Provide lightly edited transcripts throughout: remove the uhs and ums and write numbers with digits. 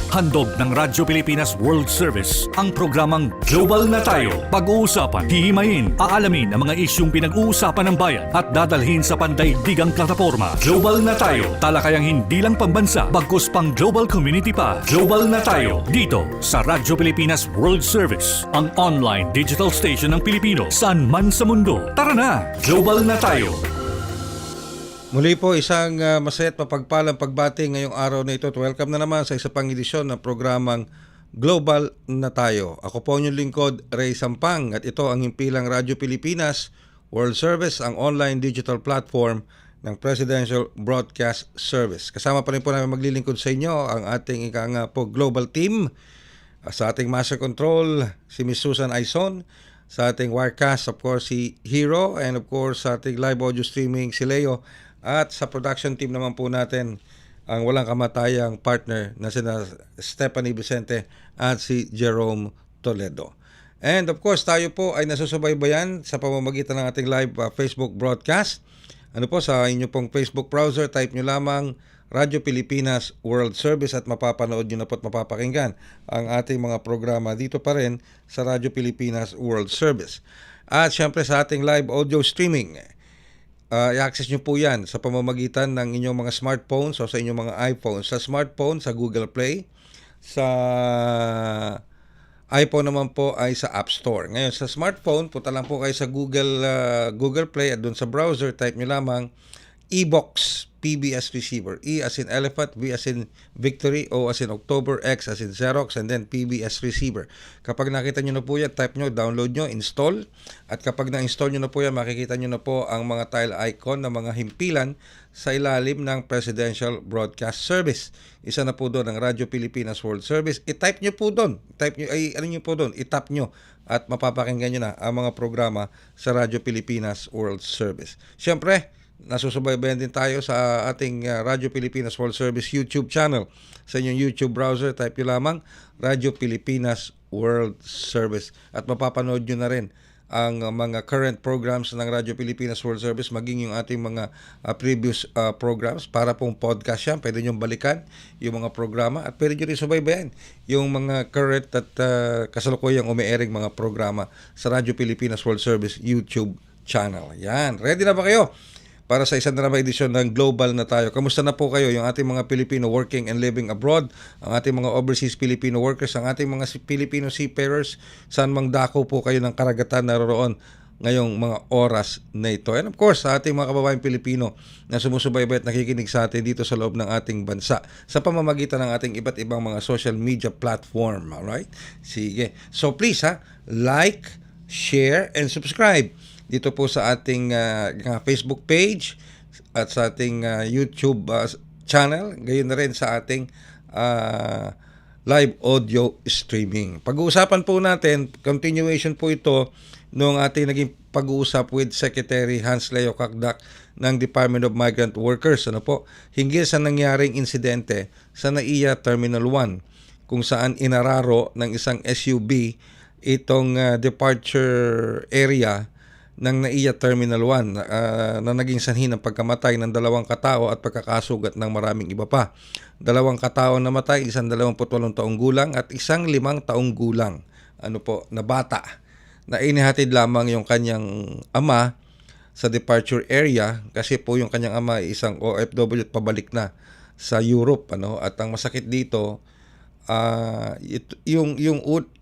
Handog ng Radyo Pilipinas World Service ang programang Global na Tayo. Pag-uusapan, hihimayin, aalamin ang mga isyung pinag-uusapan ng bayan at dadalhin sa pandaigdigang plataforma. Global na Tayo, talakayang hindi lang pambansa, bagkus pang global community pa. Global na Tayo, dito sa Radyo Pilipinas World Service, ang online digital station ng Pilipino saan man sa mundo. Tara na, Global na Tayo! Muli po isang masaya at mapagpalang pagbati ngayong araw na ito. Welcome na naman sa isa pang edisyon ng programang Global na Tayo. Ako po inyong lingkod, Ray Sampang, at ito ang himpilang Radyo Pilipinas World Service, ang online digital platform ng Presidential Broadcast Service. Kasama pa rin po namin maglilingkod sa inyo ang ating po global team. Sa ating Master Control, si Ms. Susan Aizon. Sa ating Wirecast, of course, si Hero. And of course, sa ating live audio streaming, si Leo. At sa production team naman po natin, ang walang kamatayang partner na sina Stephanie Vicente at si Jerome Toledo. And of course, tayo po ay nasusubaybayan sa pamamagitan ng ating live Facebook broadcast. Ano po, sa inyo pong Facebook browser, type nyo lamang Radyo Pilipinas World Service at mapapanood nyo na po at mapapakinggan ang ating mga programa dito pa rin sa Radyo Pilipinas World Service. At syempre sa ating live audio streaming, i-access nyo po yan sa pamamagitan ng inyong mga smartphones o sa inyong mga iPhones. Sa smartphone, sa Google Play. Sa iPhone naman po ay sa App Store. Ngayon, sa smartphone, punta lang po kayo sa Google Play at doon sa browser, type nyo lamang eBox PBS receiver. E as in elephant, V as in victory, O as in October, X as in Xerox, and then PBS receiver. Kapag nakita nyo na po yan, type nyo, download nyo, install. At kapag na-install nyo na po yan, makikita nyo na po ang mga tile icon ng mga himpilan sa ilalim ng Presidential Broadcast Service. Isa na po doon ang Radyo Pilipinas World Service. I-type nyo po doon. I-tap nyo at mapapakinggan nyo na ang mga programa sa Radyo Pilipinas World Service. Siyempre, nasusubaybayan din tayo sa ating Radyo Pilipinas World Service YouTube channel. Sa inyong YouTube browser, type nyo lamang Radyo Pilipinas World Service. At mapapanood nyo na rin ang mga current programs ng Radyo Pilipinas World Service, maging yung ating mga previous programs para pong podcast yan. Pwede nyo balikan yung mga programa at pwede nyo rin subaybayan yung mga current at kasalukuyang umi-airing mga programa sa Radyo Pilipinas World Service YouTube channel. Yan. Ready na ba kayo para sa isang na naman edisyon ng Global na Tayo? Kamusta na po kayo, yung ating mga Pilipino working and living abroad, ang ating mga overseas Filipino workers, ang ating mga Filipino seafarers, saan mang dako po kayo ng karagatan naroroon ngayong mga oras na ito. And of course, sa ating mga kababayang Pilipino na sumusubaybay at nakikinig sa atin dito sa loob ng ating bansa sa pamamagitan ng ating iba't ibang mga social media platform. Alright? Sige. So please like, share, and subscribe dito po sa ating Facebook page at sa ating YouTube channel, gayon na rin sa ating live audio streaming. Pag-uusapan po natin, continuation po ito nung ating naging pag-uusap with Secretary Hans Leo Cacdac ng Department of Migrant Workers. Ano po? Hinggil sa nangyaring insidente sa NAIA Terminal 1 kung saan inararo ng isang SUV itong departure area ng NAIA Terminal 1 na naging sanhi ng pagkamatay ng 2 katao at pagkakasugat ng maraming iba pa. 2 katao namatay, isang 28 taong gulang at isang 5 taong gulang na bata na inihatid lamang yung kanyang ama sa departure area kasi po yung kanyang ama ay isang OFW at pabalik na sa Europe. At ang masakit dito,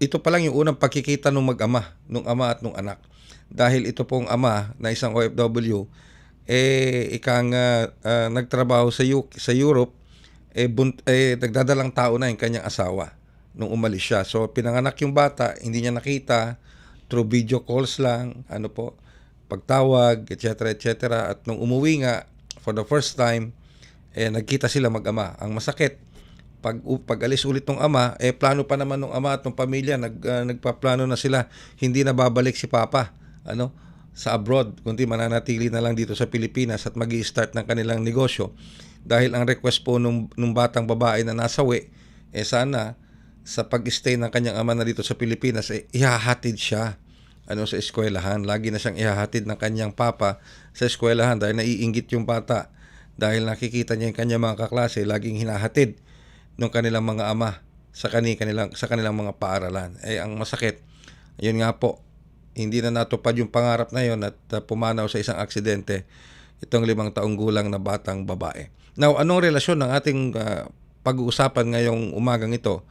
ito pa lang yung unang pagkikita ng mag-ama, nung ama at nung anak. Dahil ito pong ama na isang OFW, nagtrabaho sa Europe, nagdadalang tao na yung kanyang asawa nung umalis siya. So pinanganak yung bata, hindi niya nakita, through video calls lang, pagtawag, etc. At nung umuwi nga, for the first time, nagkita sila mag-ama. Ang masakit, pag alis ulit ng ama, plano pa naman ng ama at ng pamilya, nagpaplano na sila, hindi na babalik si Papa sa abroad, kundi mananatili na lang dito sa Pilipinas at magi-start ng kanilang negosyo. Dahil ang request po nung batang babae na nasawi, sana sa pag-stay ng kanyang ama na dito sa Pilipinas, ihahatid siya sa eskwelahan. Lagi na siyang ihahatid ng kanyang papa sa eskwelahan dahil naiinggit yung bata. Dahil nakikita niya yung kanyang mga kaklase, laging hinahatid ng kanilang mga ama sa kanilang mga paaralan. Ang masakit, yun nga po, hindi na natupad yung pangarap na yun at pumanaw sa isang aksidente itong 5 taong gulang na batang babae. Now, anong relasyon ng ating pag-uusapan ngayong umagang ito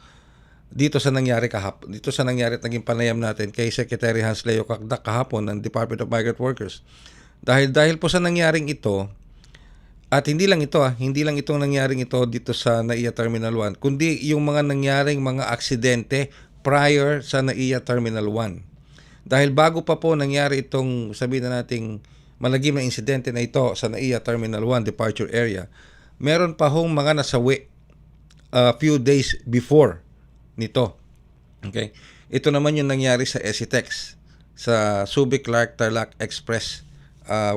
dito sa nangyari at naging panayam natin kay Secretary Hans Leo Cacdac kahapon ng Department of Migrant Workers? Dahil po sa nangyaring ito, at hindi lang itong nangyaring ito dito sa NAIA Terminal 1, kundi yung mga nangyaring mga aksidente prior sa NAIA Terminal 1. Dahil bago pa po nangyari itong, sabihin na nating malagim na insidente na ito sa NAIA Terminal 1 departure area, meron pa hong mga nasawi a few days before nito. Okay? Ito naman yung nangyari sa SCTEX, sa Subic-Clark-Tarlac Express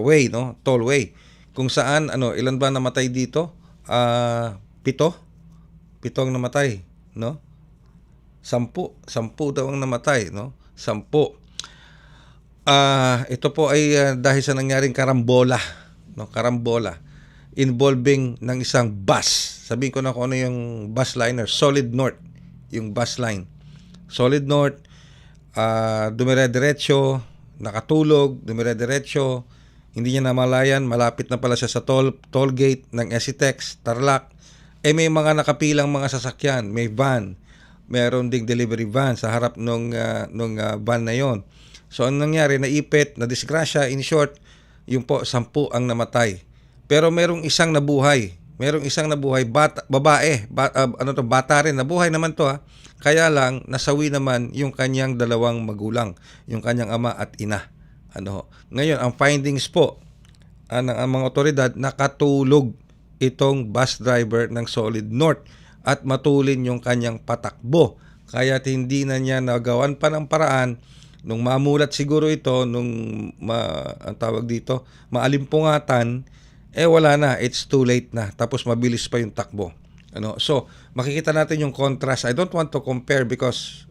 way, no? Tollway. Kung saan, ilan ba namatay dito? 7 ang namatay, no? 10 daw ang namatay, no? 10. Ito po ay dahil sa nangyaring karambola, no? Karambola involving ng isang bus. Sabihin ko na kung ano yung bus liner, Solid North, yung bus line. Solid North, dumire-diretso, nakatulog, dumire-diretso, hindi niya namalayan, malapit na pala siya sa toll gate ng SCTEX, Tarlac. May mga nakapilang mga sasakyan, may van, meron ding delivery van sa harap nung van na yon. So, ang nangyari, naipit, nadisgrasya, in short, yung po, 10 ang namatay. Pero merong isang nabuhay, babae, bata rin, nabuhay naman to ha. Kaya lang, nasawi naman yung kanyang 2 magulang, yung kanyang ama at ina. Ngayon, ang findings po ng mga otoridad, nakatulog itong bus driver ng Solid North at matulin yung kanyang patakbo. Kaya hindi na niya nagawan pa ng paraan nung mamulat siguro ito, nung maalimpungatan, wala na, it's too late na. Tapos mabilis pa yung takbo. So, makikita natin yung contrast. I don't want to compare because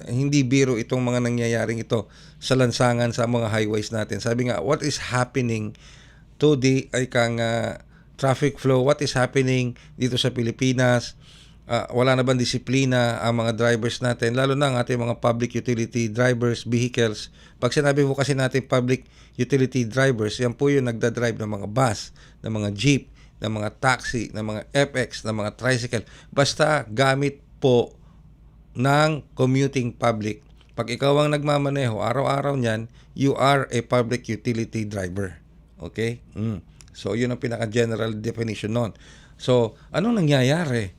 hindi biro itong mga nangyayaring ito sa lansangan sa mga highways natin. Sabi nga, what is happening to the traffic flow? What is happening dito sa Pilipinas? Wala na bang disiplina ang mga drivers natin? Lalo na ang ating mga public utility drivers, vehicles. Pag sinabi mo kasi natin public utility drivers, yan po yung nagdadrive ng mga bus, ng mga jeep, ng mga taxi, ng mga FX, ng mga tricycle. Basta gamit po ng commuting public. Pag ikaw ang nagmamaneho, araw-araw niyan, you are a public utility driver. Okay? So, yun ang pinaka-general definition nun. So, anong nangyayari?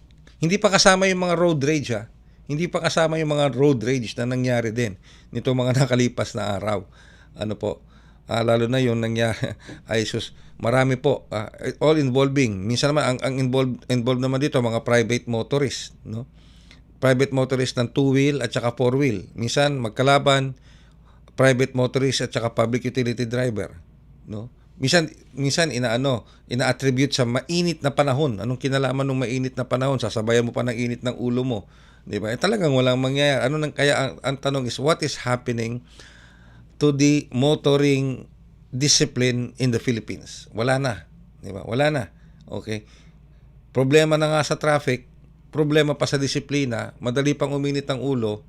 Hindi pa kasama yung mga road rage, ha? Hindi pa kasama yung mga road rage na nangyari din nito mga nakalipas na araw. Lalo na yung nangyari, marami po, all involving. Minsan naman, ang involved naman dito, mga private motorists, no? Private motorist ng 2-wheel at saka 4-wheel. Minsan magkalaban, private motorist at saka public utility driver, no? Minsan ina-attribute sa mainit na panahon. Anong kinalaman ng mainit na panahon? Sasabayan mo pa ng init ng ulo mo, 'di ba? Talagang walang mangyayari. Kaya ang tanong is, what is happening to the motoring discipline in the Philippines? Wala na, 'di ba? Wala na. Okay? Problema na nga sa traffic, problema pa sa disiplina, madali pang uminit ang ulo,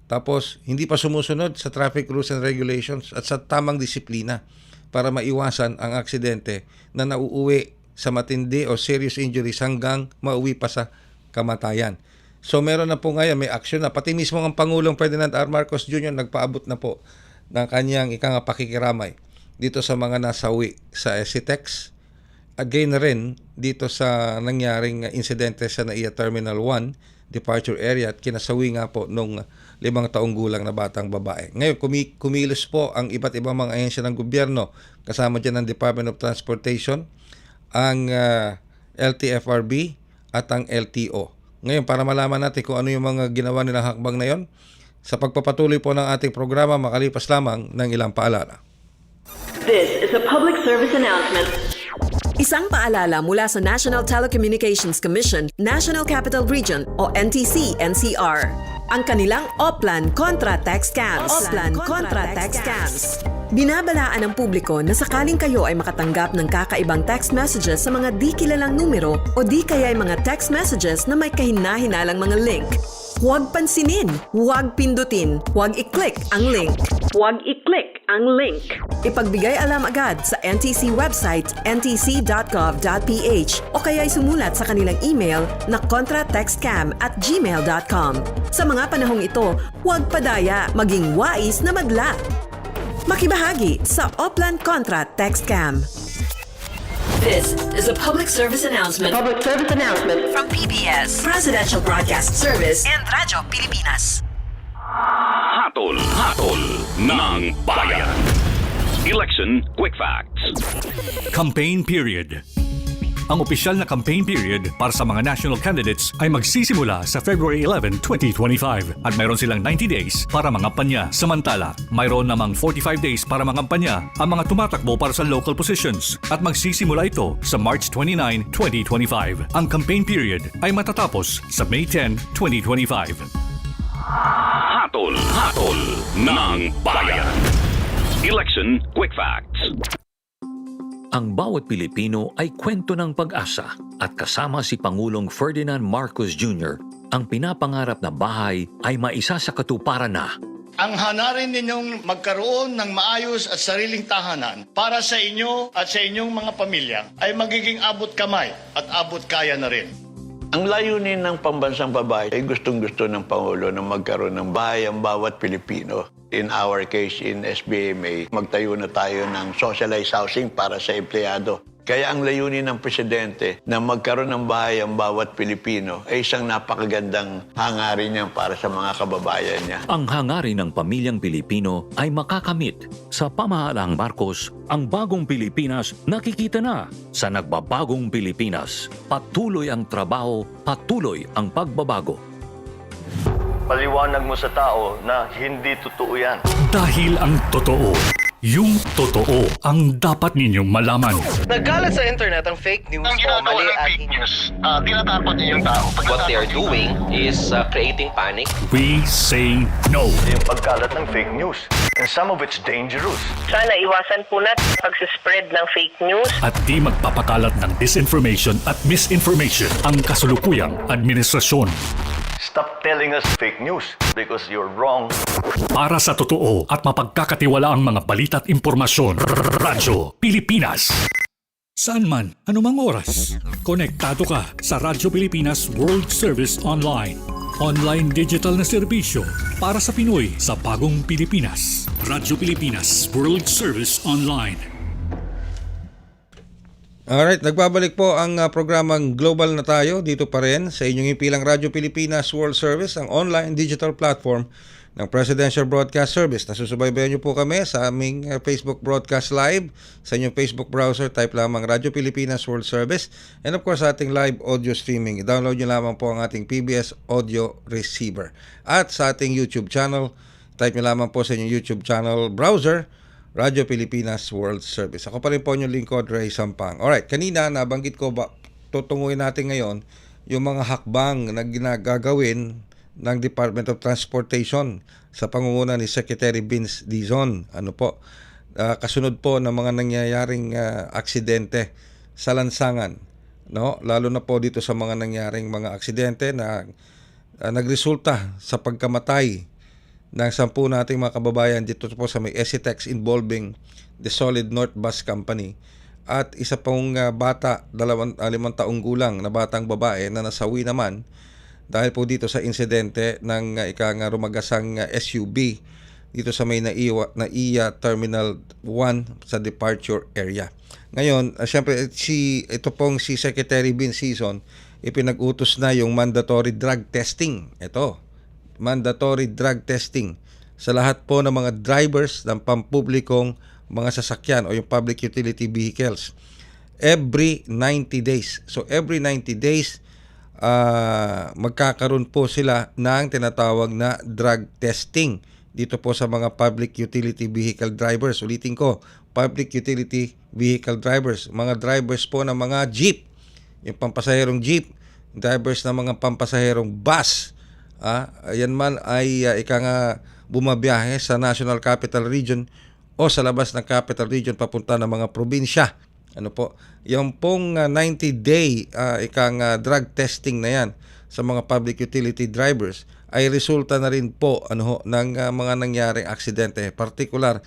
tapos hindi pa sumusunod sa traffic rules and regulations at sa tamang disiplina para maiwasan ang aksidente na nauuwi sa matindi o serious injuries hanggang mauwi pa sa kamatayan. So meron na po ngayon, may aksyon na. Pati mismo ang Pangulong Ferdinand R. Marcos Jr. nagpaabot na po ng kanyang pakikiramay dito sa mga nasawi sa SCTEX. Again na rin dito sa nangyaring insidente sa NAIA Terminal 1 departure area at kinasawi nga po nung 5 taong gulang na batang babae. Ngayon, kumilos po ang iba't ibang mga ahensya ng gobyerno, kasama dyan ang Department of Transportation, ang LTFRB at ang LTO. Ngayon, para malaman natin kung ano yung mga ginawa nilang hakbang na yon, sa pagpapatuloy po ng ating programa, makalipas lamang ng ilang paalala. This is a public service announcement. Isang paalala mula sa National Telecommunications Commission, National Capital Region o NTC-NCR. Ang kanilang Oplan Contra Tax Scams. Binabalaan ng publiko na sakaling kayo ay makatanggap ng kakaibang text messages sa mga di kilalang numero o di kaya ay mga text messages na may kahina-hinalang mga link. Huwag pansinin, huwag pindutin, huwag i-click ang link. Huwag i-click ang link. Ipagbigay alam agad sa NTC website ntc.gov.ph o kaya'y sumulat sa kanilang email na contratextcam@gmail.com. Sa mga panahong ito, huwag padaya, maging wais na madla. Makibahagi sa Oplan Contra Text Cam. This is a public service announcement Public service announcement. from PBS, Presidential Broadcast Service, and Radyo Pilipinas. Hatol ng bayan. Election Quick Facts. Campaign period. Ang opisyal na campaign period para sa mga national candidates ay magsisimula sa February 11, 2025 at mayroon silang 90 days para mangampanya. Samantala, mayroon namang 45 days para mangampanya ang mga tumatakbo para sa local positions at magsisimula ito sa March 29, 2025. Ang campaign period ay matatapos sa May 10, 2025. Hatol ng bayan. Election Quick Facts. Ang bawat Pilipino ay kwento ng pag-asa at kasama si Pangulong Ferdinand Marcos Jr., ang pinapangarap na bahay ay maisa sa katuparan na. Ang hanarin ninyong magkaroon ng maayos at sariling tahanan para sa inyo at sa inyong mga pamilya ay magiging abot kamay at abot kaya na rin. Ang layunin ng pambansang babae ay gustong-gusto ng Pangulo na magkaroon ng bahay ang bawat Pilipino. In our case, in SBMA, magtayo na tayo ng socialized housing para sa empleyado. Kaya ang layunin ng Presidente na magkaroon ng bahay ang bawat Pilipino ay isang napakagandang hangarin niya para sa mga kababayan niya. Ang hangarin ng pamilyang Pilipino ay makakamit. Sa pamahalaang Marcos, ang bagong Pilipinas nakikita na. Sa nagbabagong Pilipinas, patuloy ang trabaho, patuloy ang pagbabago. Paliwanag mo sa tao na hindi totoo yan. Dahil ang totoo, yung totoo ang dapat ninyong malaman. Nagkalat sa internet ang fake news o mali at tinatapat niyo yung tao. what they are doing is creating panic. We say no. Yung pagkalat ng fake news. And some of it's dangerous. Sana iwasan po natin pag-spread ng fake news. At di magpapakalat ng disinformation at misinformation ang kasulukuyang administrasyon. Stop telling us fake news because you're wrong. Para sa totoo at mapagkakatiwalaang mga balita at impormasyon, Radyo Pilipinas. Saan man, anumang oras, konektado ka sa Radyo Pilipinas World Service Online. Online digital na serbisyo para sa Pinoy sa bagong Pilipinas. Radyo Pilipinas World Service Online. Alright, nagbabalik po ang programang Global na tayo dito pa rin sa inyong impilang Radyo Pilipinas World Service, ang online digital platform ng Presidential Broadcast Service. Nasusubaybayan niyo po kami sa aming Facebook Broadcast Live. Sa inyong Facebook browser, type lamang Radyo Pilipinas World Service. And of course, sa ating live audio streaming, i-download niyo lamang po ang ating PBS Audio Receiver. At sa ating YouTube channel, type niyo lamang po sa inyong YouTube channel browser, Radyo Pilipinas World Service. Ako pa rin po yung lingkod, Ray Sampang. Alright, kanina nabanggit ko ba, tutunguin natin ngayon yung mga hakbang na ginagagawin ng Department of Transportation sa pangunguna ni Secretary Vince Dizon. Ano po? Kasunod po ng mga nangyayaring aksidente sa lansangan. No? Lalo na po dito sa mga nangyaring mga aksidente na nagresulta sa pagkamatay ng 10 nating mga kababayan dito po sa may SCTEX involving the Solid North Bus Company at isa pong bata, 5 taong gulang na batang babae na nasawi naman dahil po dito sa insidente ng rumagasang SUV dito sa may NAIA Terminal 1 sa departure area. Ngayon, syempre ito pong si Secretary Vince Dizon, ipinag-utos na yung mandatory drug testing. Mandatory drug testing sa lahat po ng mga drivers ng pampublikong mga sasakyan o yung public utility vehicles every 90 days. So every 90 days magkakaroon po sila ng tinatawag na drug testing dito po sa mga public utility vehicle drivers. Ulitin ko, public utility vehicle drivers, mga drivers po ng mga jeep, yung pampasaherong jeep, drivers ng mga pampasaherong bus. Yan man ay bumabiyahe sa National Capital Region o sa labas ng capital region papunta ng mga probinsya. Ano po? Yung pong 90-day drug testing na yan sa mga public utility drivers ay resulta na rin po ng mga nangyaring aksidente. Particular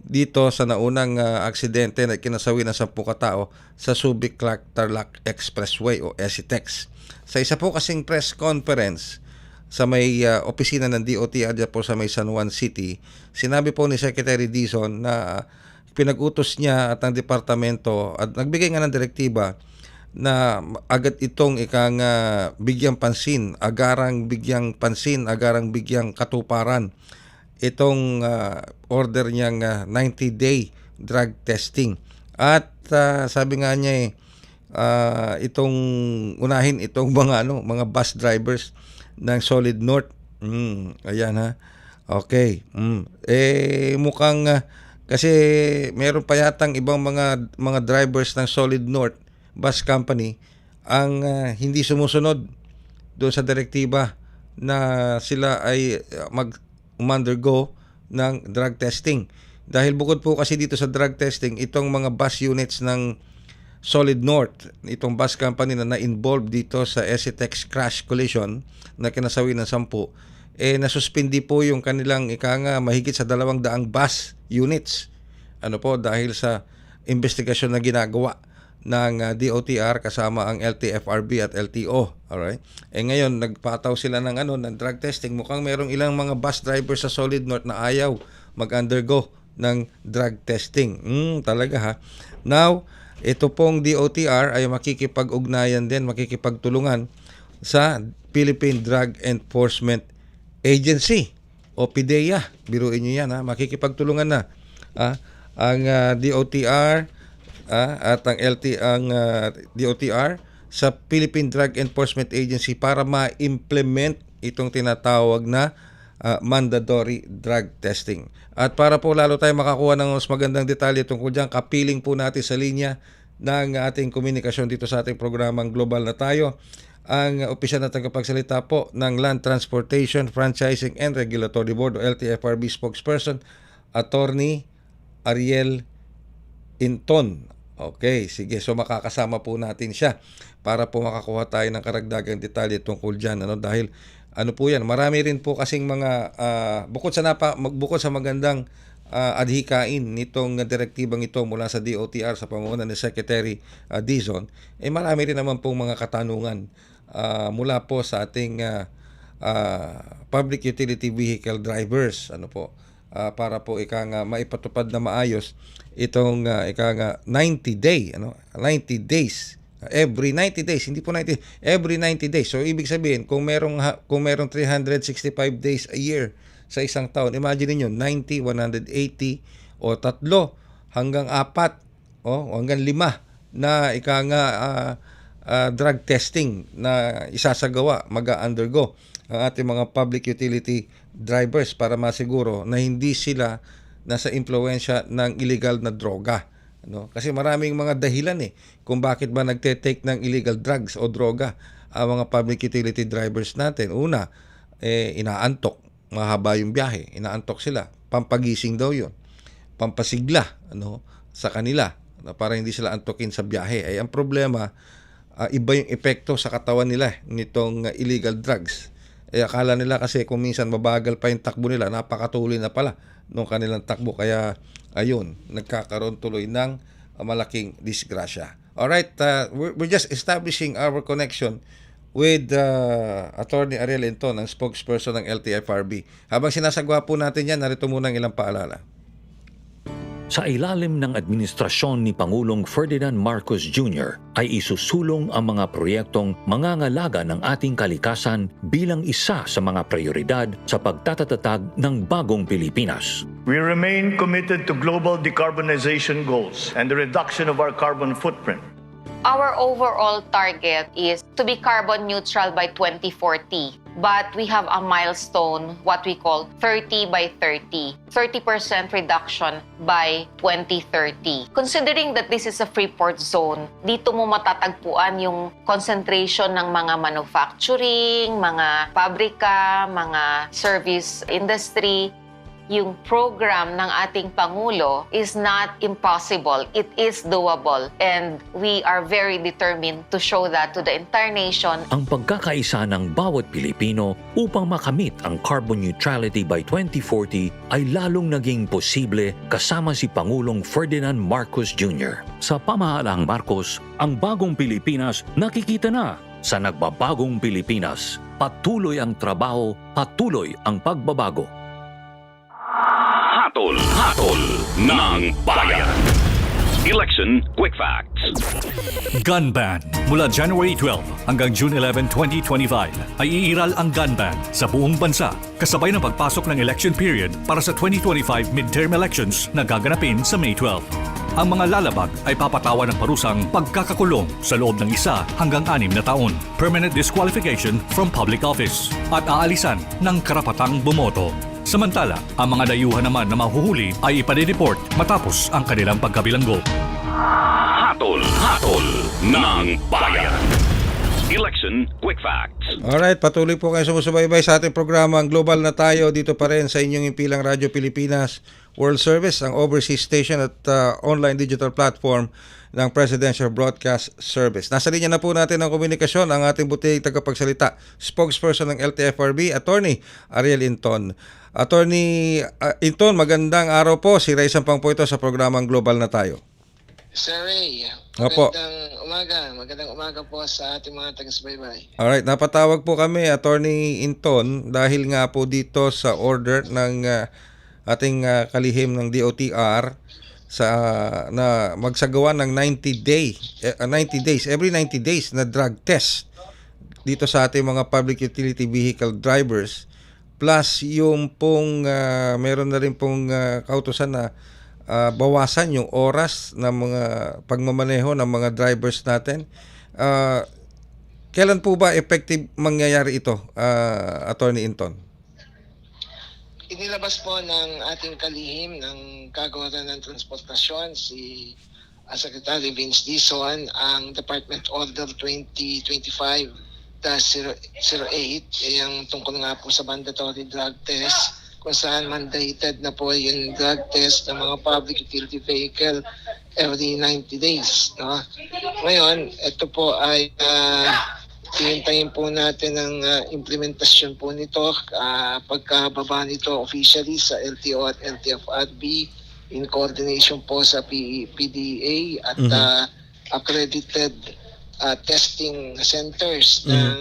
dito sa naunang aksidente na kinasawi ng 10 katao sa Subic-Clark-Tarlac Expressway o SCTEX. Sa isa po kasing press conference sa may opisina ng DOTR dyan po sa may San Juan City, sinabi po ni Secretary Dizon na pinag-utos niya at ang departamento at nagbigay nga ng direktiba na agad itong bigyang pansin, agarang bigyang katuparan itong order niyang 90-day drug testing. At sabi nga niya itong unahin itong mga bus drivers ng Solid North. Ayan ha. Okay. Mukhang kasi meron pa yatang ibang mga drivers ng Solid North Bus Company ang hindi sumusunod doon sa direktiba na sila ay mag-undergo ng drug testing. Dahil bukod po kasi dito sa drug testing, itong mga bus units ng Solid North, itong bus company na na-involved dito sa SCTEX crash collision na kinasawi ng 10, nasuspindi po yung kanilang mahigit sa 200 bus units. Dahil sa investigasyon na ginagawa ng DOTR kasama ang LTFRB at LTO. Alright? Ngayon, nagpataw sila ng drug testing. Mukhang merong ilang mga bus drivers sa Solid North na ayaw mag-undergo ng drug testing. Talaga ha. Now, ito pong DOTR ay makikipag-ugnayan din, makikipagtulungan sa Philippine Drug Enforcement Agency o PDEA. Biruin nyo yan ha. Makikipagtulungan na ang DOTR at ang DOTR sa Philippine Drug Enforcement Agency para ma-implement itong tinatawag na mandatory drug testing. At para po lalo tayo makakuha ng mas magandang detalye tungkol dyan, kapiling po natin sa linya ng ating komunikasyon dito sa ating programang Global na Tayo ang opisyal na tagapagsalita po ng Land Transportation, Franchising and Regulatory Board o LTFRB spokesperson, Attorney Ariel Inton. Okay, sige. So makakasama po natin siya para po makakuha tayo ng karagdagang detalye tungkol dyan. Dahil po yan, marami rin po kasing mga bukod sa magandang adhikain nitong direktibang ito mula sa DOTR sa pamumuno ni Secretary Dizon, marami rin naman pong mga katanungan mula po sa ating public utility vehicle drivers para po maipatupad na maayos itong 90 days. Every 90 days, hindi po 90, every 90 days. So ibig sabihin, kung merong 365 days a year sa isang taon, imagine niyo 90, 180 o 3 hanggang 4 o hanggang 5 na drug testing na isasagawa, mag-undergo ang ating mga public utility drivers para masiguro na hindi sila nasa impluwensya ng illegal na droga. Kasi maraming mga dahilan kung bakit ba nagte-take ng illegal drugs o droga ang mga public utility drivers natin. Una, inaantok. Mahaba yung biyahe. Inaantok sila. Pampagising daw yun. Pampasigla sa kanila para hindi sila antokin sa biyahe. Ang problema, iba yung epekto sa katawan nila nitong illegal drugs. Akala nila kasi kung minsan mabagal pa yung takbo nila, napakatuloy na pala nung kanilang takbo. Kaya ayun, nagkakaroon tuloy ng malaking disgrasya. Alright, we're just establishing our connection with Attorney Ariel Inton, ang spokesperson ng LTFRB. Habang sinasagwa po natin yan, narito muna ang ilang paalala. Sa ilalim ng administrasyon ni Pangulong Ferdinand Marcos Jr. ay isusulong ang mga proyektong mangangalaga ng ating kalikasan bilang isa sa mga prioridad sa pagtatatatag ng bagong Pilipinas. We remain committed to global decarbonization goals and the reduction of our carbon footprint. Our overall target is to be carbon neutral by 2040. But we have a milestone, what we call 30 by 30. 30% reduction by 2030. Considering that this is a free port zone, dito mo matatagpuan yung concentration ng mga manufacturing, mga pabrika, mga service industry. yung program ng ating Pangulo is not impossible. It is doable. And we are very determined to show that to the entire nation. Ang pagkakaisa ng bawat Pilipino upang makamit ang carbon neutrality by 2040 ay lalong naging posible kasama si Pangulong Ferdinand Marcos Jr. Sa pamahalaang Marcos, ang bagong Pilipinas nakikita na. Sa nagbabagong Pilipinas, patuloy ang trabaho, patuloy ang pagbabago. Hatol ng bayan. Election Quick Facts. Gun ban. Mula January 12 hanggang June 11, 2025 ay iiral ang gun ban sa buong bansa kasabay ng pagpasok ng election period para sa 2025 midterm elections na gaganapin sa May 12. Ang mga lalabag ay papatawan ng parusang pagkakakulong sa loob ng 1 hanggang 6 na taon, permanent disqualification from public office, at aalisan ng karapatang bumoto. Samantala, ang mga dayuhan naman na mahuhuli ay ipadireport matapos ang kanilang pagkabilanggo. Hatol ng bayan. Election Quick Facts. Alright, patuloy po kayo sumusubaybay sa ating programa ang Global na Tayo dito pa rin sa inyong impilang Radyo Pilipinas World Service, ang overseas station at online digital platform ng Presidential Broadcast Service. Nasa linya na po natin ang komunikasyon ang ating butihing tagapagsalita, spokesperson ng LTFRB, Attorney Ariel Inton. Attorney Inton, magandang araw po. Si Ray Sampang po ito sa programang Global na Tayo. Sir Ray, Opo. magandang umaga po sa ating mga taga-subaybay. Alright, napatawag po kami, Attorney Inton, dahil nga po dito sa order ng ating kalihim ng DOTR na magsagawa ng 90 days, every 90 days na drug test dito sa ating mga public utility vehicle drivers, plus yung pong meron na rin pong kautusan na bawasan yung oras ng mga pagmamaneho ng mga drivers natin. Kailan po ba effective mangyayari ito, Attorney Inton? Inilabas po ng ating kalihim ng kagawaran ng transportasyon si Secretary Vince Dizon ang Department Order 2025-08 yung tungkol nga po sa mandatory drug test, kung saan mandated na po yung drug test ng mga public utility vehicle every 90 days. No? Ngayon, ito po ay hihintayin po natin ang implementasyon po nito pagkababa nito officially sa LTO at LTFRB in coordination po sa PDA at accredited testing centers ng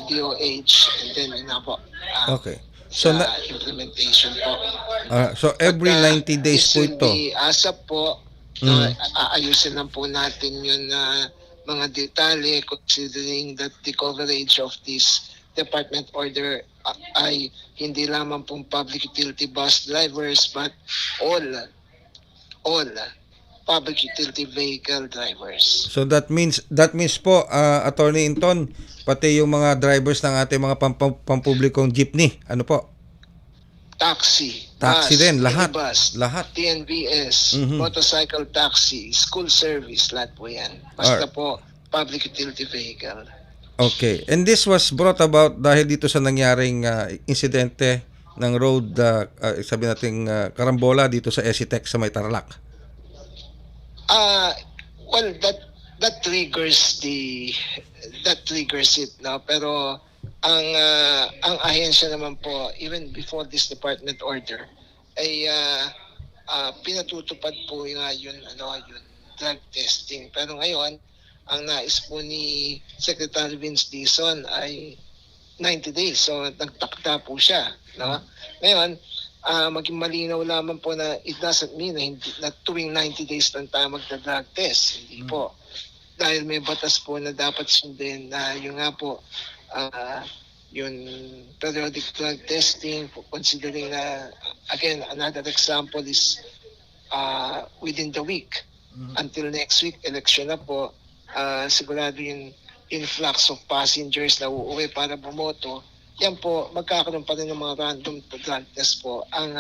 DOH, and then po okay. So sa implementation po. So every 90 days po ito. ASAP po, aayusin lang po natin yun mga detalye considering that the coverage of this department order ay hindi lamang pong public utility bus drivers but all public utility vehicle drivers. So that means po, Attorney Inton, pati yung mga drivers ng ating mga pampublikong jeepney, ano po? Taxi Taxi bus, din, lahat. minibus, Lahat. TNVS, motorcycle taxi, school service, lahat po yan. Basta po public utility vehicle. Okay. And this was brought about dahil dito sa nangyaring insidente ng road, sabi nating karambola dito sa ECTEC sa May Tarlac. Well, that triggers it, no? Pero ang ahensya naman po, even before this department order, ay pinatutupad po yung drug testing. Pero ngayon, ang nais po ni Secretary Vince Dizon ay 90 days. So nagtakda po siya, no? Ngayon, maging malinaw lamang po na it doesn't mean na tuwing 90 days lang tayo magda-drug test. Hindi po. Dahil may batas po na dapat sundin na yung nga po yung periodic drug testing, considering na, again, another example is within the week. Until next week, election na po, sigurado yung influx of passengers na uuwi para bumoto, yan po, magkakaroon pa rin ng mga random drug test po ang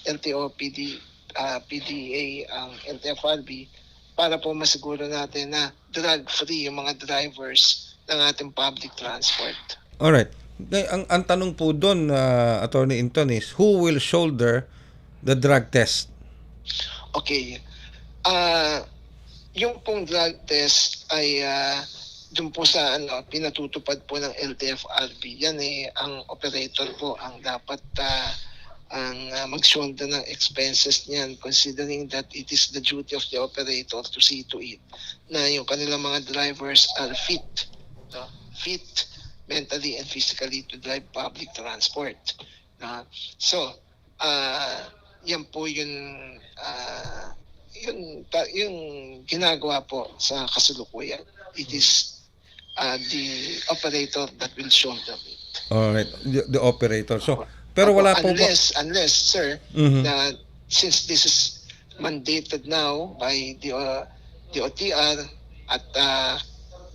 LTO, PDA, ang LTFRB, para po masiguro natin na drug-free yung mga drivers ng ating public transport. Alright. Ang tanong po doon, Attorney Inton, is who will shoulder the drug test? Okay. Yung pong drug test ay dun po sa pinatutupad po ng LTFRB. Yan ang operator po ang dapat mag-shoulder ng expenses niyan, considering that it is the duty of the operator to see to it na yung kanilang mga drivers are fit mentally and physically to drive public transport. So, yan po yung ginagawa po sa kasalukuyan. It is the operator that will shoulder it. Alright, the operator. So, pero wala po ba? Unless, sir, na since this is mandated now by the OTR at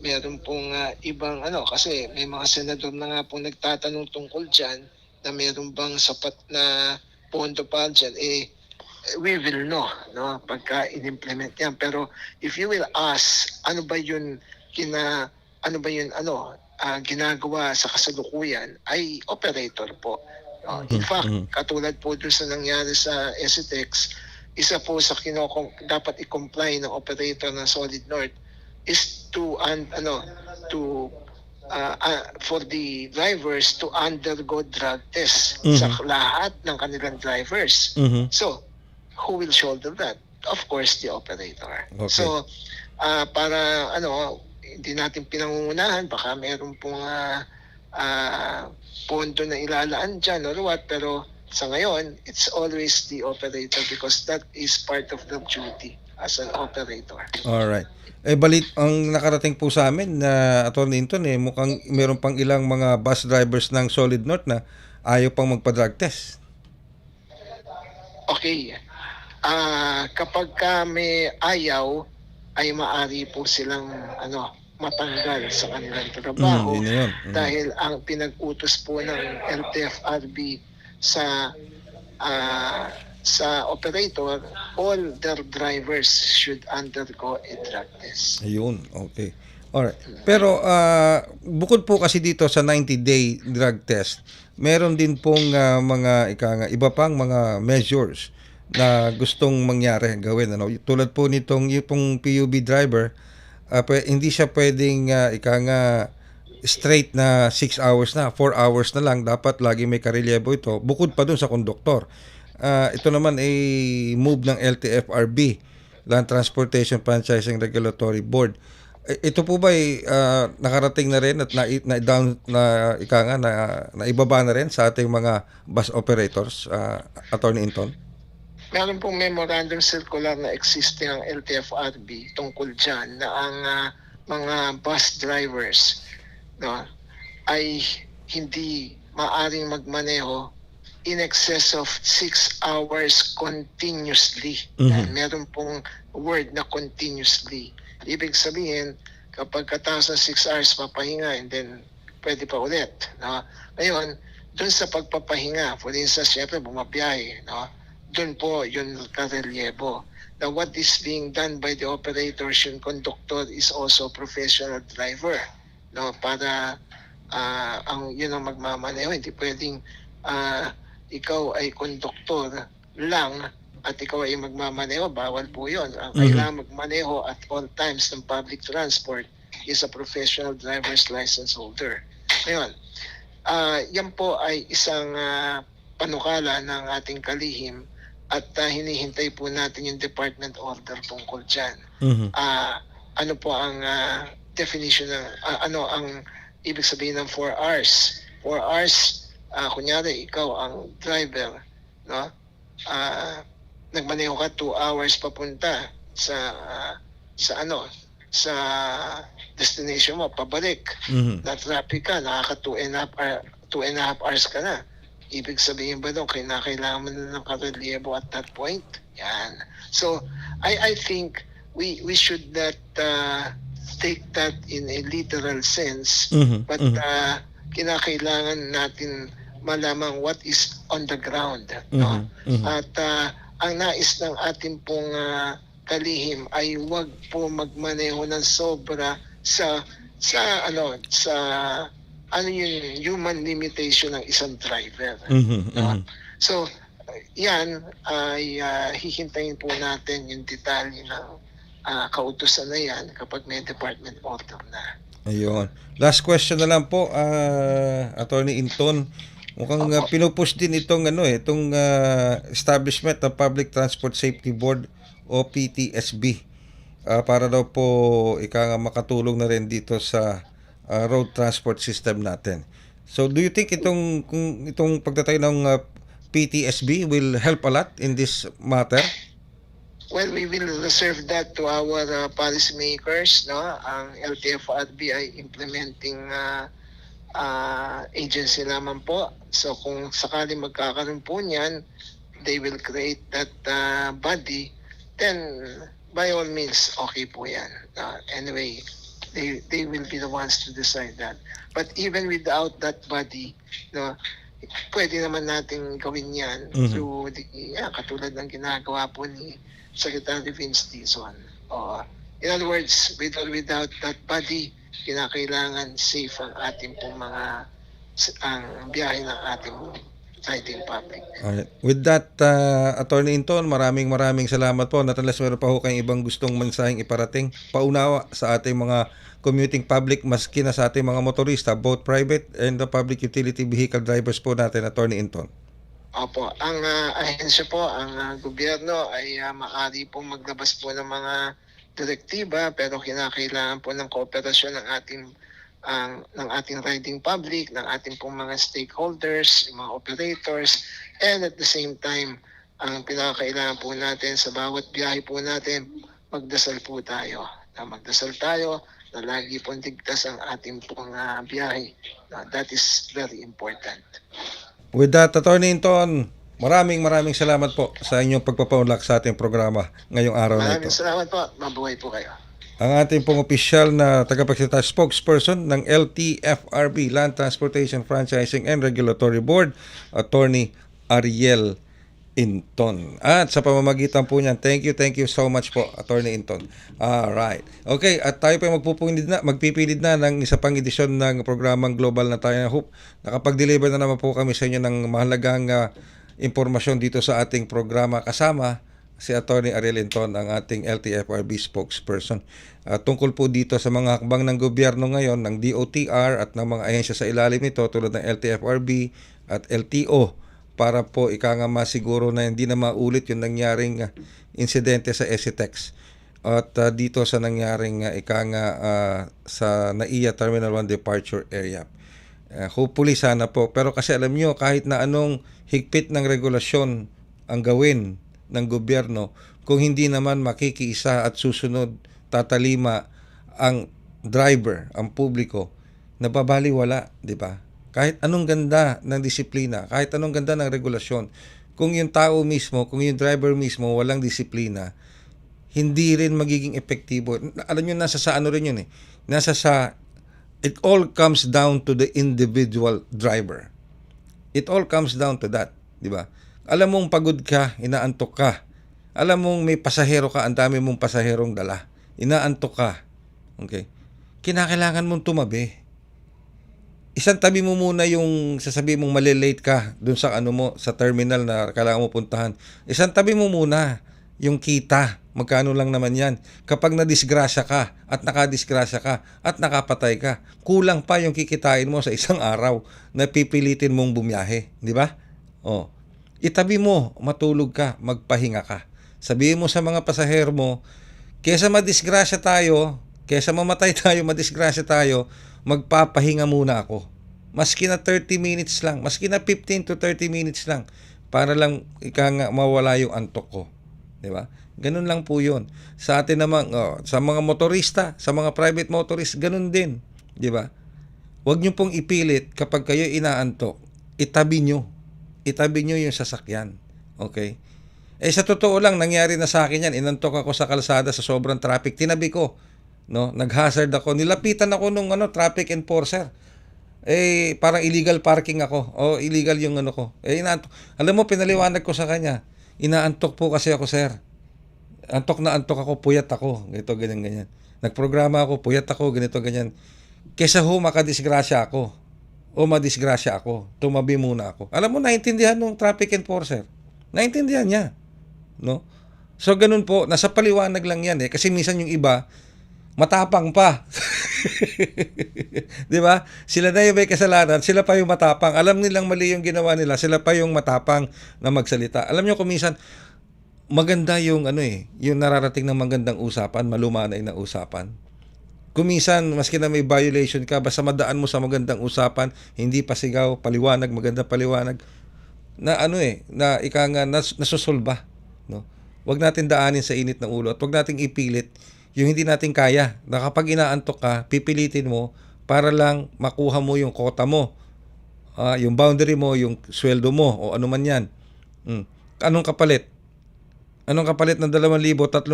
meron pong ibang kasi may mga senador na nga pong nagtatanong tungkol dyan na meron bang sapat na pondo pa dyan, we will know, no, pagka in-implement yan. Pero if you will ask, ano ba yun ginagawa sa kasalukuyan, ay operator po. In fact, katulad po doon sa nangyari sa SETEX, isa po sa dapat i-comply ng operator ng Solid North is for the drivers to undergo drug tests sa lahat ng kanilang drivers. So, who will shoulder that? Of course, the operator. Okay. So, para hindi natin pinangungunahan, baka meron pong pondo na ilalaan dyan or what, pero sa ngayon, it's always the operator because that is part of the duty as an operator. Alright. Balit ang nakarating po sa amin na Attorney Inton, mukhang meron pang ilang mga bus drivers ng Solid North na ayaw pang magpa-drug test. Okay. Kapag may ayaw, ay maari po silang matanggal sa kanilang trabaho dahil ang pinag-utos po ng LTFRB sa operator, all their drivers should undergo a drug test. Ayun, okay. Alright. Pero bukod po kasi dito sa 90-day drug test, meron din pong mga iba pang mga measures na gustong mangyari, gawin. Tulad po nitong yung PUB driver, hindi siya pwedeng straight na 6 hours na, 4 hours na lang. Dapat lagi may karelyebo ito. Bukod pa dun sa konduktor. Ito naman ay move ng LTFRB, Land Transportation Franchising Regulatory Board. Ito po ba nakarating na rin at naibaba na rin sa ating mga bus operators, Attorney Inton? Meron pong memorandum circular na existing ang LTFRB tungkol dyan na ang mga bus drivers ay hindi maaring magmaneho in excess of 6 hours continuously. Meron pong word na continuously. Ibig sabihin, kapag katapos ng 6 hours papahinga and then pwede pa ulit. Ngayon, dun sa pagpapahinga, for instance, syempre bumabiyahe. Dun po yun karelyebo. Now, what is being done by the operators yung conductor is also professional driver. Para yun ang magmamaneho. Hindi pwedeng ikaw ay konduktor lang at ikaw ay magmamaneho, bawal po yun. Ang kailangan magmaneho at all times ng public transport is a professional driver's license holder. Ngayon, yan po ay isang panukala ng ating kalihim at hinihintay po natin yung department order tungkol dyan. Ano po ang definition ng, ang ibig sabihin ng 4 hours? 4 hours, kunyari ikaw ang driver, nagmaneho ka 2 hours papunta sa destination mo, pabalik. Na traffic ka, nakaka 2.5 hours ka na. Ibig sabihin ba doon, kailangan mo na ng karelyebo at that point? Yan. So, I think we should not take that in a literal sense, but kinakailangan natin malamang what is on the ground. At ang nais ng ating pong kalihim ay wag po magmaneho ng sobra sa ano yung human limitation ng isang driver. Mhm, No? mhm. So, yan ay hihintayin po natin yung detalye ng kautusan na yan kapag may department order na. Ayun. Last question na lang po, Attorney Inton. Mukhang pinupush din itong establishment ng Public Transport Safety Board o PTSB para daw po makatulong na rin dito sa road transport system natin. So do you think itong pagtatayo ng PTSB will help a lot in this matter? Well, we will reserve that to our policymakers. No? Ang LTFRB ay implementing agency lamang po. So kung sakali magkakaroon po niyan, they will create that body, then by all means, okay po yan. Anyway, they will be the ones to decide that. But even without that body, no, pwede naman natin gawin yan through katulad ng ginagawa po ni Secretary Vince Dizon. In other words, with or without that body, kinakailangan safe ang ating pong ang biyahe ng ating riding public. Alright. With that, Attorney Inton, maraming salamat po. Natalas meron pa ho kayong ibang gustong mensaheng iparating paunawa sa ating mga commuting public, maski na sa ating mga motorista, both private and the public utility vehicle drivers po natin, Attorney Inton. Opo, ang ahensya po, ang gobyerno ay maaari pong maglabas po ng mga direktiba, pero kinakailangan po ng kooperasyon ng ating riding public, ng ating pong mga stakeholders, mga operators, and at the same time, ang pinakailangan po natin sa bawat biyahe po natin, magdasal po tayo. Magdasal tayo na lagi pong ligtas ang ating pong biyahe. That is very important. With that, Attorney Inton, maraming salamat po sa inyong pagpapaunlak sa ating programa ngayong araw na ito. Maraming salamat po. Mabuhay po kayo. Ang ating pong opisyal na tagapagsalita spokesperson ng LTFRB, Land Transportation Franchising and Regulatory Board, Attorney Ariel Inton. At sa pamamagitan po niyan, thank you so much po, Attorney Inton. Alright. Okay, at tayo po magpipilid na ng isa pang edisyon ng programang Global na Tayo. Hope nakapag-deliver na naman po kami sa inyo ng mahalagang impormasyon dito sa ating programa, kasama si Attorney Ariel Inton, ang ating LTFRB spokesperson. Tungkol po dito sa mga hakbang ng gobyerno ngayon, ng DOTR at ng mga ahensya sa ilalim nito tulad ng LTFRB at LTO, para po masiguro na hindi na maulit yung nangyaring insidente sa SCTEX at dito sa nangyaring sa NAIA Terminal 1 Departure Area. Hopefully sana po, pero kasi alam nyo, kahit na anong higpit ng regulasyon ang gawin ng gobyerno, kung hindi naman makikiisa at susunod, tatalima ang driver, ang publiko, nababaliwala, di ba? Kahit anong ganda ng disiplina, kahit anong ganda ng regulasyon, kung yung tao mismo, kung yung driver mismo walang disiplina, hindi rin magiging epektibo. Alam nyo, nasa sa ano rin yun eh. It all comes down to the individual driver. It all comes down to that, di ba? Alam mong pagod ka, inaantok ka. Alam mong may pasahero ka, ang dami mong pasaherong dala. Inaantok ka. Okay? Kinakailangan mong tumabi. Isang tabi mo muna yung sasabihin mong malilate ka dun sa sa terminal na kailangan mo puntahan. Isang tabi mo muna yung kita. Magkano lang naman yan. Kapag nadisgrasya ka at nakadisgrasya ka at nakapatay ka, kulang pa yung kikitain mo sa isang araw na pipilitin mong bumiyahe. Di ba? Itabi mo, matulog ka, magpahinga ka. Sabihin mo sa mga pasahero mo, kesa madisgrasya tayo, kesa mamatay tayo, madisgrasya tayo, magpapahinga muna ako. Maski na 30 minutes lang, maski na 15 to 30 minutes lang, para lang mawala yung antok ko. Di ba? Ganun lang po yun. Sa atin naman, sa mga motorista, sa mga private motorist, ganun din. Di ba? Huwag nyo pong ipilit kapag kayo inaantok, itabi nyo. Itabi nyo yung sasakyan. Okay? Sa totoo lang, nangyari na sa akin yan. Inantok ako sa kalsada sa sobrang traffic. Tinabi ko. Nag-hazard ako. Nilapitan ako nung traffic enforcer. Parang illegal parking ako. Illegal yung ko. Inaantok. Alam mo, pinaliwanag ko sa kanya. Inaantok po kasi ako, sir. Antok na antok ako, puyat ako. Ganito, ganyan. Nagprograma ako, puyat ako, ganito, ganyan. Kesa makadisgrasya ako. o madisgrasya ako, tumabi muna ako. Alam mo, naintindihan ng traffic enforcer. Naintindihan niya. No? So, ganun po, nasa paliwanag lang yan eh. Kasi minsan yung iba, matapang pa. Di ba? Sila na yung may kasalanan, sila pa yung matapang. Alam nilang mali yung ginawa nila, sila pa yung matapang na magsalita. Alam niyo kung minsan, maganda yung yung nararating ng magandang usapan, malumanay na usapan. Kuminsan, maski na may violation ka, basta madaan mo sa magandang usapan, hindi pa sigaw, paliwanag, maganda paliwanag, na na ika nga, nasusolba. No? Huwag natin daanin sa init ng ulo at huwag nating ipilit yung hindi natin kaya. Na kapag inaantok ka, pipilitin mo para lang makuha mo yung kota mo, yung boundary mo, yung sweldo mo, o ano man yan. Anong kapalit? Anong kapalit ng 2,000, 3,000?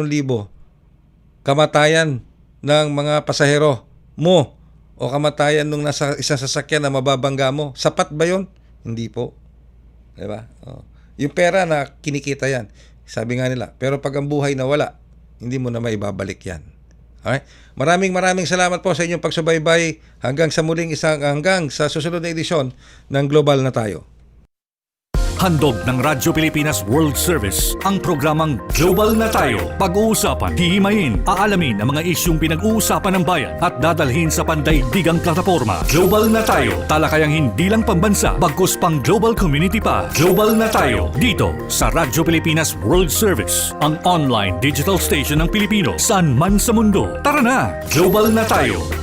Kamatayan ng mga pasahero mo o kamatayan nung nasa isang sasakyan na mababangga mo. Sapat ba yun? Hindi po. Diba? Yung pera na kinikita yan. Sabi nga nila, pero pag ang buhay na wala, hindi mo na maibabalik yan. Okay? Maraming salamat po sa inyong pagsubaybay hanggang sa susunod na edisyon ng Global na Tayo. Handog ng Radyo Pilipinas World Service ang programang Global na Tayo. Pag-uusapan, hihimayin, aalamin ang mga isyung pinag-uusapan ng bayan at dadalhin sa pandaigdigang plataforma. Global na Tayo, talakayang hindi lang pambansa, bagkus pang global community pa. Global na Tayo, dito sa Radyo Pilipinas World Service, ang online digital station ng Pilipino saan man sa mundo. Tara na! Global na Tayo!